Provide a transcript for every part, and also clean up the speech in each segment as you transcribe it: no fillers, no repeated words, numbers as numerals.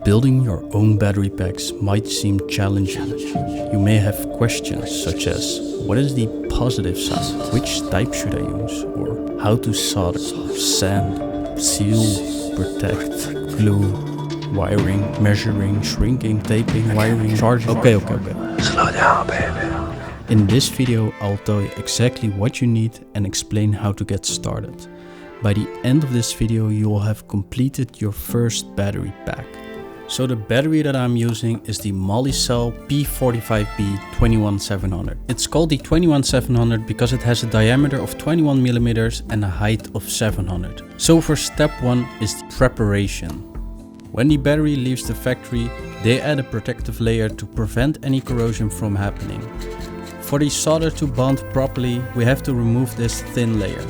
Building your own battery packs might seem challenging. You may have questions such as, what is the positive side? Which type should I use? Or how to solder, sand, seal, protect, glue, wiring, measuring, shrinking, taping, wiring, charging. Okay. Slow down, baby. In this video, I'll tell you exactly what you need and explain how to get started. By the end of this video, you will have completed your first battery pack. So the battery that I'm using is the Molicel P45B 21700. It's called the 21700 because it has a diameter of 21 millimeters and a height of 700. So for step 1 is the preparation. When the battery leaves the factory, they add a protective layer to prevent any corrosion from happening. For the solder to bond properly, we have to remove this thin layer.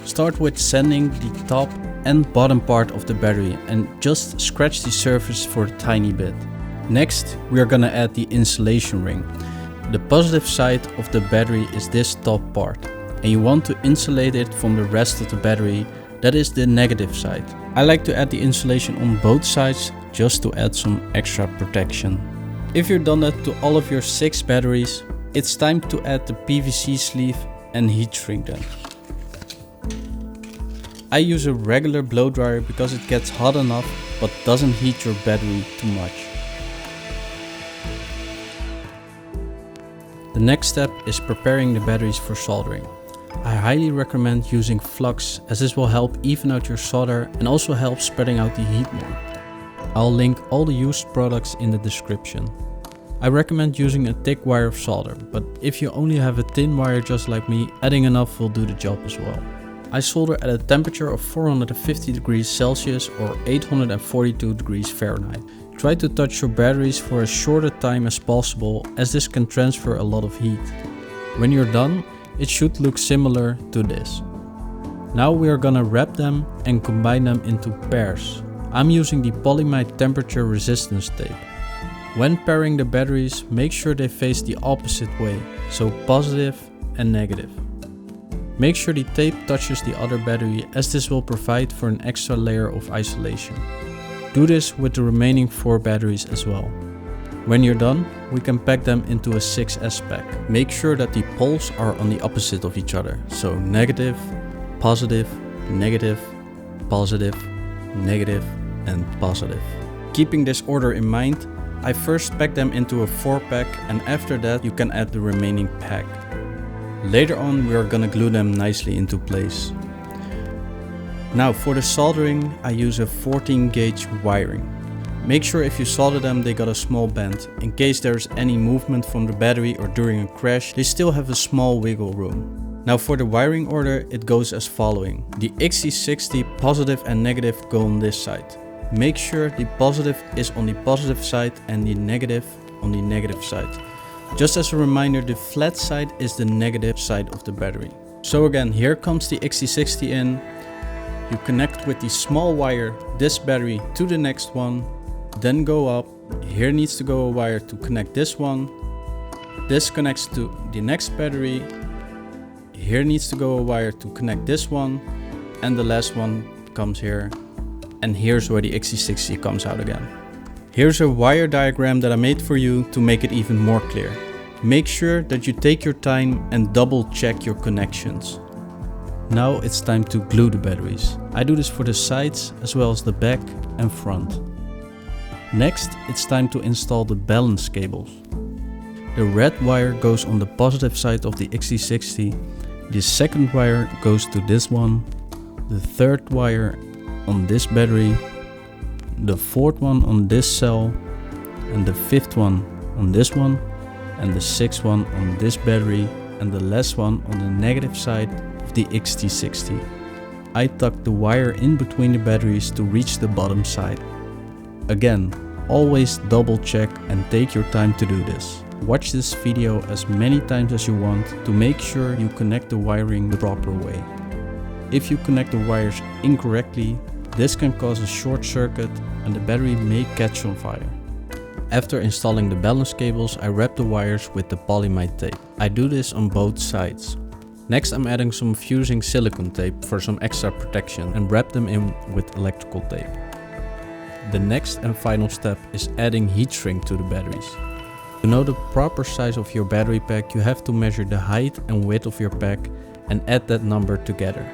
Start with sanding the top and bottom part of the battery and just scratch the surface for a tiny bit. Next, we are gonna add the insulation ring. The positive side of the battery is this top part, and you want to insulate it from the rest of the battery, that is the negative side. I like to add the insulation on both sides just to add some extra protection. If you've done that to all of your 6 batteries, it's time to add the PVC sleeve and heat shrink them. I use a regular blow dryer because it gets hot enough but doesn't heat your battery too much. The next step is preparing the batteries for soldering. I highly recommend using flux as this will help even out your solder and also help spreading out the heat more. I'll link all the used products in the description. I recommend using a thick wire of solder, but if you only have a thin wire just like me, adding enough will do the job as well. I solder at a temperature of 450 degrees Celsius or 842 degrees Fahrenheit. Try to touch your batteries for as short a time as possible, as this can transfer a lot of heat. When you're done, it should look similar to this. Now we are gonna wrap them and combine them into pairs. I'm using the polyimide temperature resistance tape. When pairing the batteries, make sure they face the opposite way, so positive and negative. Make sure the tape touches the other battery, as this will provide for an extra layer of isolation. Do this with the remaining 4 batteries as well. When you're done, we can pack them into a 6S pack. Make sure that the poles are on the opposite of each other, so negative, positive, negative, positive, negative, and positive. Keeping this order in mind, I first pack them into a 4-pack, and after that you can add the remaining pack. Later on we are gonna glue them nicely into place. Now for the soldering, I use a 14 gauge wiring. Make sure if you solder them they got a small bend. In case there's any movement from the battery or during a crash, they still have a small wiggle room. Now for the wiring order, it goes as following. The XC60 positive and negative go on this side. Make sure the positive is on the positive side and the negative on the negative side. Just as a reminder, the flat side is the negative side of the battery. So again, here comes the XC60 in. You connect with the small wire this battery to the next one, then go up. Here needs to go a wire to connect this one. This connects to the next battery. Here needs to go a wire to connect this one, and the last one comes here. And here's where the XC60 comes out again. Here's a wire diagram that I made for you to make it even more clear. Make sure that you take your time and double check your connections. Now it's time to glue the batteries. I do this for the sides as well as the back and front. Next, it's time to install the balance cables. The red wire goes on the positive side of the XC60. The second wire goes to this one. The third wire on this battery. The 4th one on this cell, and the 5th one on this one, and the 6th one on this battery, and the last one on the negative side of the XT60. I tuck the wire in between the batteries to reach the bottom side. Again, always double check and take your time to do this. Watch this video as many times as you want to make sure you connect the wiring the proper way. If you connect the wires incorrectly, this can cause a short circuit and the battery may catch on fire. After installing the balance cables, I wrap the wires with the polyimide tape. I do this on both sides. Next, I'm adding some fusing silicone tape for some extra protection and wrap them in with electrical tape. the next and final step is adding heat shrink to the batteries. To know the proper size of your battery pack, you have to measure the height and width of your pack and add that number together.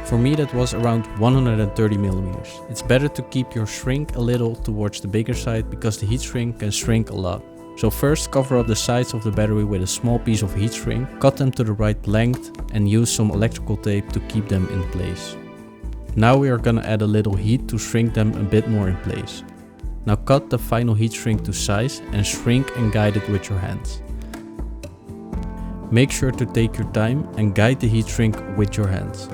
For me that was around 130 millimeters. It's better to keep your shrink a little towards the bigger side because the heat shrink can shrink a lot. So first cover up the sides of the battery with a small piece of heat shrink, cut them to the right length and use some electrical tape to keep them in place. Now we are gonna add a little heat to shrink them a bit more in place. Now cut the final heat shrink to size and shrink and guide it with your hands. Make sure to take your time and guide the heat shrink with your hands.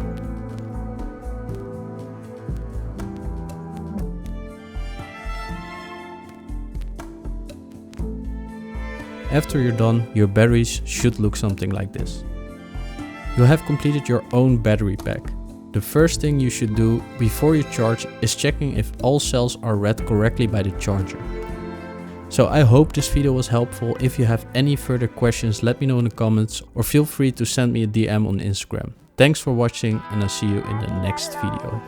After you're done, your batteries should look something like this. You have completed your own battery pack. The first thing you should do before you charge is checking if all cells are read correctly by the charger. So I hope this video was helpful. If you have any further questions, let me know in the comments or feel free to send me a DM on Instagram. Thanks for watching and I'll see you in the next video.